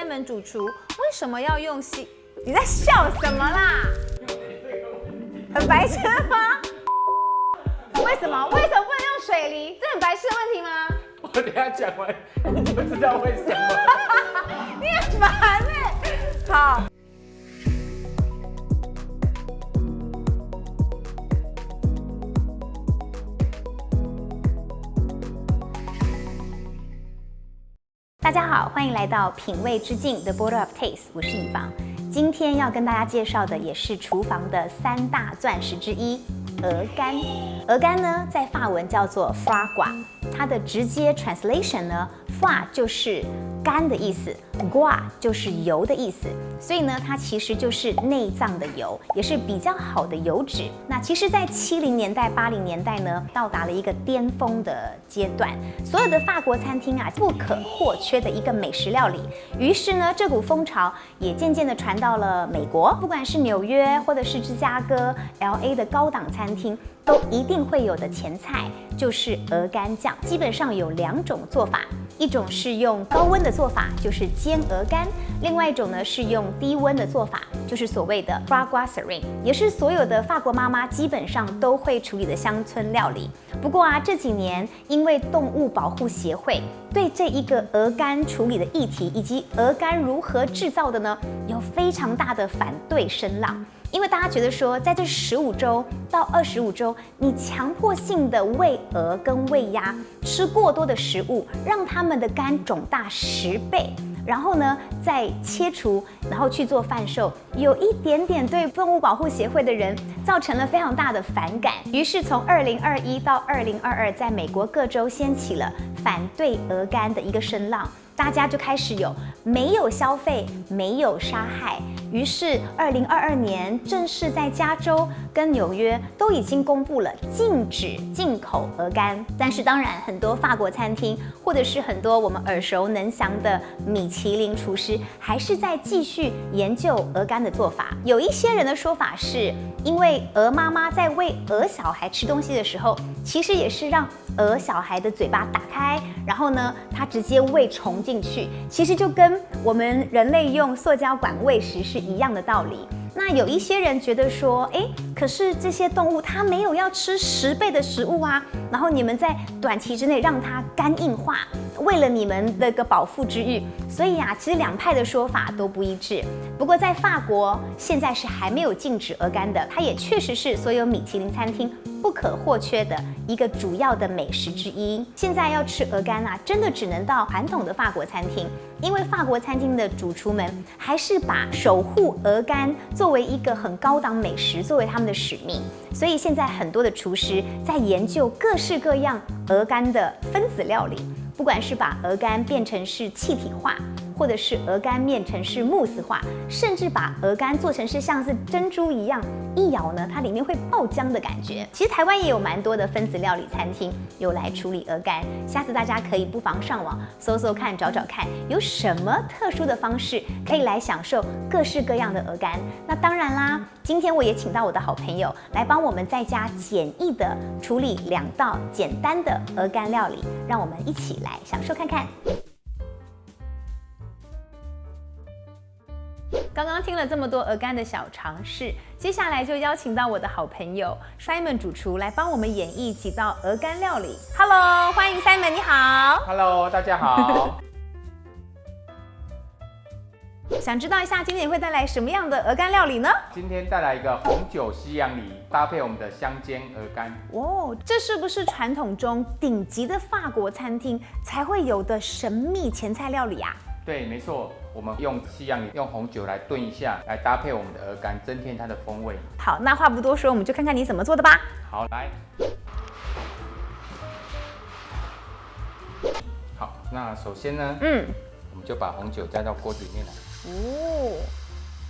Simon 主厨，为什么要用西？你在笑什么啦？很白痴吗？为什么不能用水梨？这很白痴的问题吗？我等一下讲完，你就知道为什么。你很烦哎、好。大家好，欢迎来到品味之境 The Border of Taste， 我是以芳。今天要跟大家介绍的也是厨房的3大钻石之一——鹅肝。鹅肝呢，在法文叫做 foie gras， 它的直接 translation 呢 ，foie 就是肝的意思 ，gras 就是油的意思，所以呢，它其实就是内脏的油，也是比较好的油脂。那其实，在70年代、80年代呢，到达了一个巅峰的阶段，所有的法国餐厅啊，不可或缺的一个美食料理。于是呢，这股风潮也渐渐的传到了美国，不管是纽约或者是芝加哥、LA 的高档餐厅，都一定会有的前菜就是鹅肝酱。基本上有2种做法，一种是用高温的做法，就是煎鹅肝；另外一种呢是用低温的做法，就是所谓的 foie gras serine， 也是所有的法国妈妈基本上都会处理的乡村料理。不过啊，这几年因为动物保护协会对这一个鹅肝处理的议题，以及鹅肝如何制造的呢，有非常大的反对声浪。因为大家觉得说，在这15周到25周，你强迫性的喂鹅跟喂鸭吃过多的食物，让它们的肝肿大10倍，然后呢再切除，然后去做贩售，有一点点对动物保护协会的人造成了非常大的反感。于是从2021到2022，在美国各州掀起了反对鹅肝的一个声浪。大家就开始有没有消费，没有杀害。于是2022年正式在加州跟纽约都已经公布了禁止进口鹅肝。但是当然，很多法国餐厅或者是很多我们耳熟能详的米其林厨师，还是在继续研究鹅肝的做法。有一些人的说法是，因为鹅妈妈在喂鹅小孩吃东西的时候，其实也是让鹅小孩的嘴巴打开，然后呢，它直接喂虫进去，其实就跟我们人类用塑胶管喂食是一样的道理。那有一些人觉得说，可是这些动物它没有要吃10倍的食物啊，然后你们在短期之内让它肝硬化，为了你们的个饱腹之欲，所以啊，其实2派的说法都不一致。不过在法国现在是还没有禁止鹅肝的，它也确实是所有米其林餐厅不可或缺的一个主要的美食之一。现在要吃鹅肝啊，真的只能到传统的法国餐厅，因为法国餐厅的主厨们还是把守护鹅肝作为一个很高档美食，作为他们的使命。所以现在很多的厨师在研究各式各样鹅肝的分子料理，不管是把鹅肝变成是气体化，或者是鹅肝变成是慕斯化，甚至把鹅肝做成是像是珍珠一样，一咬呢，它里面会爆浆的感觉。其实台湾也有蛮多的分子料理餐厅有来处理鹅肝，下次大家可以不妨上网搜搜看，找找看有什么特殊的方式可以来享受各式各样的鹅肝。那当然啦，今天我也请到我的好朋友来帮我们在家简易的处理2道简单的鹅肝料理，让我们一起来享受看看。刚刚听了这么多鹅肝的小常识，接下来就邀请到我的好朋友 Simon 主厨来帮我们演绎几道鹅肝料理。Hello， 欢迎 Simon， 你好。Hello， 大家好。想知道一下今天会带来什么样的鹅肝料理呢？今天带来一个红酒西洋梨，搭配我们的香煎鹅肝。哦，这是不是传统中顶级的法国餐厅才会有的神秘前菜料理啊？对，没错，我们用西洋梨用红酒来炖一下，来搭配我们的鹅肝，增添它的风味。好，那话不多说，我们就看看你怎么做的吧。好，来。好，那首先呢，我们就把红酒加到锅子里面来。哦，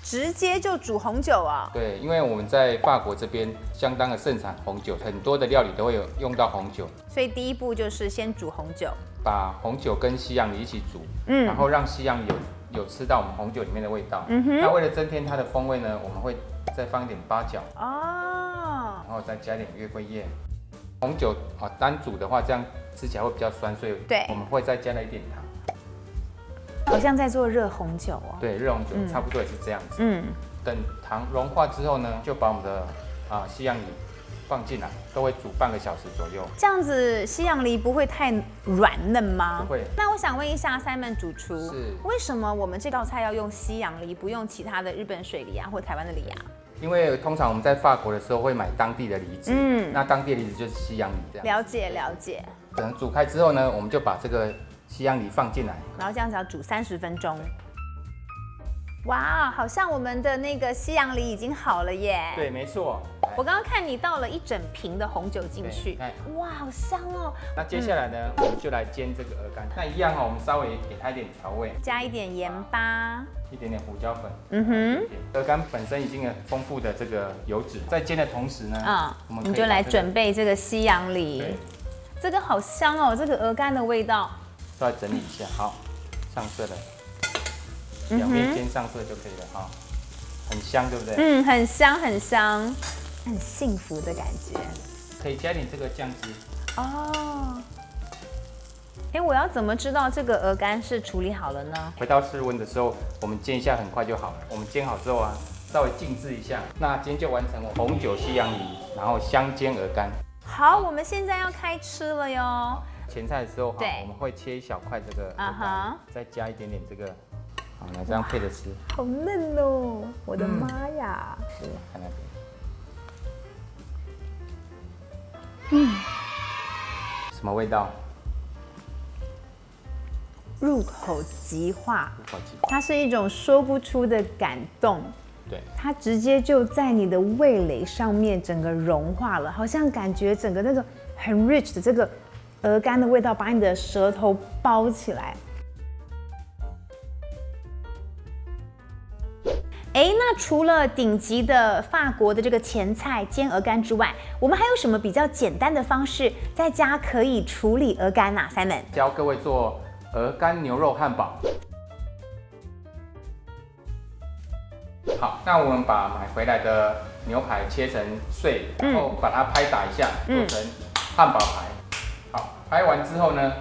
直接就煮红酒啊？对，因为我们在法国这边相当的盛产红酒，很多的料理都会有用到红酒。所以第一步就是先煮红酒，把红酒跟西洋梨一起煮，然后让西洋梨有吃到我们红酒里面的味道。那为了增添它的风味呢，我们会再放一点八角哦，然后再加一点月桂叶。红酒单煮的话，这样吃起来会比较酸，所以我们会再加了一点糖。好像在做热红酒哦。对，热红酒差不多也是这样子。等糖融化之后呢，就把我们的西洋梨放进来，都会煮半个小时左右。这样子西洋梨不会太软嫩吗？不会。那我想问一下Simon主厨，是为什么我们这道菜要用西洋梨，不用其他的日本水梨啊，或台湾的梨啊？因为通常我们在法国的时候会买当地的梨子，那当地的梨子就是西洋梨这样。了解了解。等煮开之后呢，我们就把这个西洋梨放进来，然后这样子要煮30分钟。哇，好像我们的那个西洋梨已经好了耶。对，没错。我刚刚看你倒了1整瓶的红酒进去，哇，好香哦。那接下来呢，我们就来煎这个鹅肝。那一样我们稍微给它一点调味，加一点盐巴，一点点胡椒粉。鹅肝本身已经有丰富的这个油脂，在煎的同时呢，我们就来准备这个西洋梨。这个好香哦，这个鹅肝的味道。稍微整理一下，好，上色了。两面煎上色就可以了哈，很香，对不对？很香，很香，很幸福的感觉。可以加点这个酱汁哦。我要怎么知道这个鹅肝是处理好了呢？回到室温的时候，我们煎一下，很快就好了。我们煎好之后稍微静置一下，那今天就完成红酒西洋梨，然后香煎鹅肝。好，我们现在要开吃了哟。前菜的时候我们会切一小块这个鹅肝，再加一点点这个。那这样配着吃，好嫩哦！我的妈呀！是，看那边，什么味道？入口即化，它是一种说不出的感动。对，它直接就在你的味蕾上面整个融化了，好像感觉整个那个很 rich 的这个鹅肝的味道把你的舌头包起来。那除了顶级的法国的这个前菜煎鹅肝之外，我们还有什么比较简单的方式在家可以处理鹅肝啊 ？Simon 教各位做鹅肝牛肉汉堡。好，那我们把买回来的牛排切成碎，然后把它拍打一下，做成汉堡排。好，拍完之后呢，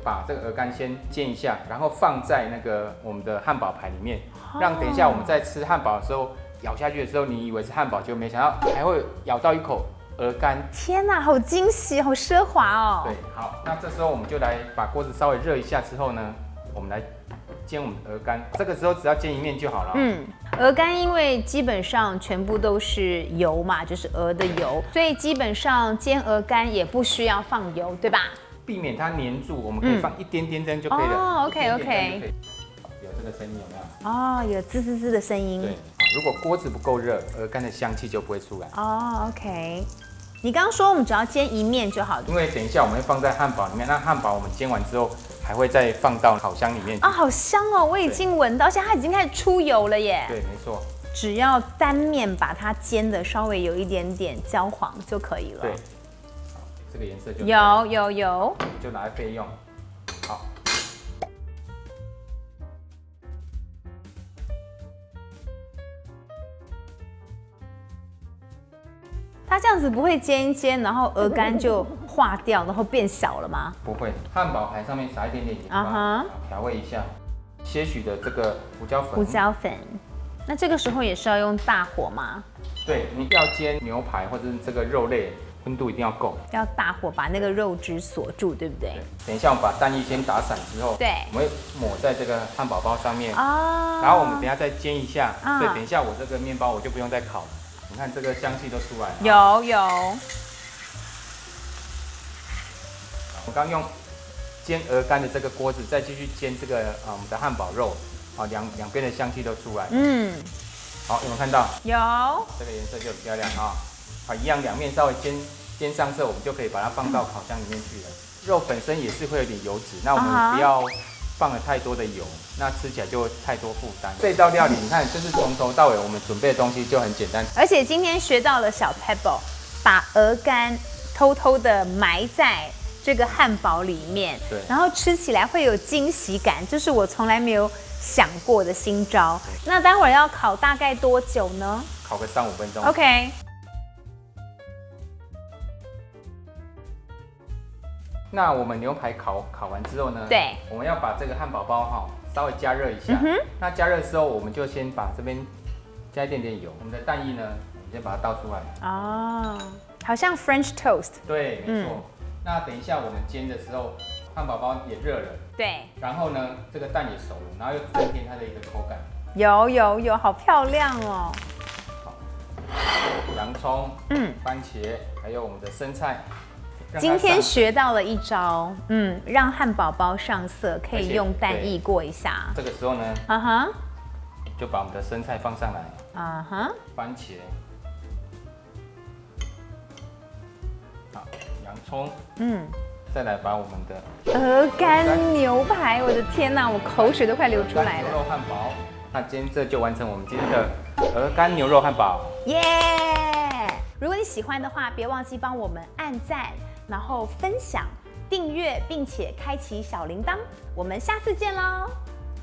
把这个鹅肝先煎一下，然后放在那个我们的汉堡排里面，让等一下我们在吃汉堡的时候咬下去的时候，你以为是汉堡，就没想到还会咬到一口鹅肝。天哪，好惊喜，好奢华哦！对，好，那这时候我们就来把锅子稍微热一下之后呢，我们来煎我们的鹅肝。这个时候只要煎一面就好了。鹅肝因为基本上全部都是油嘛，就是鹅的油，所以基本上煎鹅肝也不需要放油，对吧？避免它粘住，我们可以放一点点这样就可以了。OK。有这个声音有没有？有滋滋滋的声音。对，如果锅子不够热，鹅肝的香气就不会出来。OK。你刚刚说我们只要煎一面就好，因为等一下我们会放在汉堡里面，那汉堡我们煎完之后还会再放到烤箱里面。好香哦！我已经闻到，而且它已经开始出油了耶。对，没错。只要单面把它煎的稍微有一点点焦黄就可以了。对。这个颜色就有，就拿来备用。好，它这样子不会煎一煎，然后鹅肝就化掉，然后变小了吗？不会，汉堡排上面撒一点点盐巴，调味一下，些许的这个胡椒粉。那这个时候也是要用大火吗？对，你要煎牛排或者是这个肉类。温度一定要够，要大火把那个肉汁锁住，对不对？对。等一下，我们把蛋液先打散之后，对，我们会抹在这个汉堡包上面，然后我们等一下再煎一下。对，等一下我这个面包我就不用再烤了，你看这个香气都出来了。有。我刚用煎鹅肝的这个锅子，再继续煎这个我们的汉堡肉，两边的香气都出来。好，有没有看到？有。这个颜色就很漂亮一样两面稍微煎上色，我们就可以把它放到烤箱里面去了。肉本身也是会有点油脂，那我们不要放了太多的油，那吃起来就太多负担。这道料理你看，就是从头到尾我们准备的东西就很简单。而且今天学到了小 Pebble， 把鹅肝偷偷的埋在这个汉堡里面，对，然后吃起来会有惊喜感，这是我从来没有想过的新招。那待会儿要烤大概多久呢？烤个3-5分钟。OK。那我们牛排烤完之后呢，对，我们要把这个汉堡包稍微加热一下。那加热的时候，我们就先把这边加一点点油，我们的蛋液呢，我们先把它倒出来。哦，好像 French toast。对，没错。那等一下我们煎的时候，汉堡包也热了。对。然后呢，这个蛋也熟了，然后又增添它的一个口感。有，好漂亮哦。好，洋葱、番茄，还有我们的生菜。今天学到了一招，让汉堡包上色，可以用蛋液过一下。这个时候呢，就把我们的生菜放上来，番茄，好，洋葱，再来把我们的鹅肝牛排，我的天哪，我口水都快流出来了。牛肉汉堡，那今天这就完成我们今天的鹅肝牛肉汉堡。耶！如果你喜欢的话，别忘记帮我们按赞。然后分享、订阅，并且开启小铃铛。我们下次见喽！